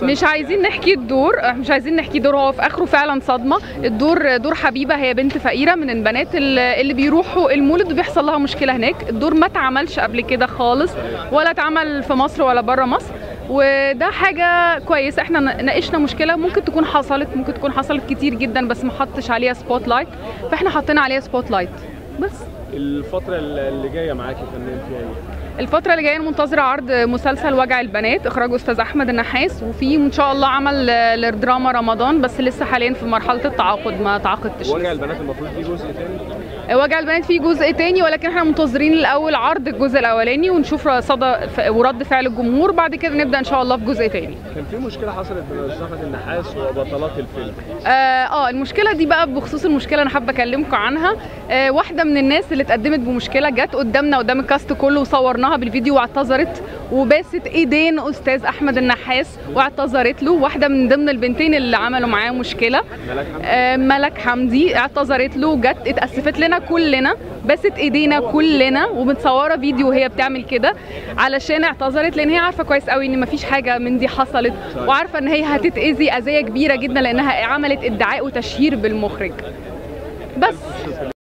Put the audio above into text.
مش عايزين نحكي الدور، مش عايزين نحكي دور، هو في اخره فعلا صدمه. الدور دور حبيبه، هي بنت فقيره من البنات اللي بيروحوا المولد وبيحصل لها مشكله هناك. الدور ما اتعملش قبل كده خالص، ولا اتعمل في مصر ولا بره مصر، وده حاجه كويسه. احنا ناقشنا مشكله ممكن تكون حصلت، ممكن تكون حصلت كتير جدا بس ما حطش عليها سبوت لايت، فاحنا حطينا عليها سبوت لايت بس. الفتره اللي جايه معاكي فنان فيها ايه؟ الفترة اللي جاية منتظرة عرض مسلسل وجع البنات إخراج أستاذ أحمد النحاس، وفي إن شاء الله عمل لدراما رمضان، بس لسه حاليا في مرحلة التعاقد، ما تعاقدتش. وجع البنات المفروض فيه جزء تاني؟ وجع البنات فيه جزء تاني، ولكن احنا منتظرين الأول عرض الجزء الأولاني ونشوف صدى ورد فعل الجمهور، بعد كده نبدأ إن شاء الله في جزء تاني. كان في مشكلة حصلت بين أستاذ أحمد النحاس وبطلات الفيلم. المشكلة دي بقى بخصوص المشكلة أنا حابة أكلمكم عنها. واحدة من الناس اللي اتقدمت بمشكلة جت قدامنا قدام الكاست كله وصورناها بالفيديو واعتذرت وباست ايدين استاذ احمد النحاس واعتذرت له. واحده من ضمن البنتين اللي عملوا معاه مشكله، ملك حمدي، اعتذرت له وجت اتاسفت لنا كلنا، باست ايدينا كلنا، ومتصوره فيديو وهي بتعمل كده علشان اعتذرت، لان هي عارفه كويس قوي ان مفيش حاجه من دي حصلت، وعارفه ان هي هتتاذي اذيه كبيره جدا لانها عملت ادعاء وتشهير بالمخرج بس.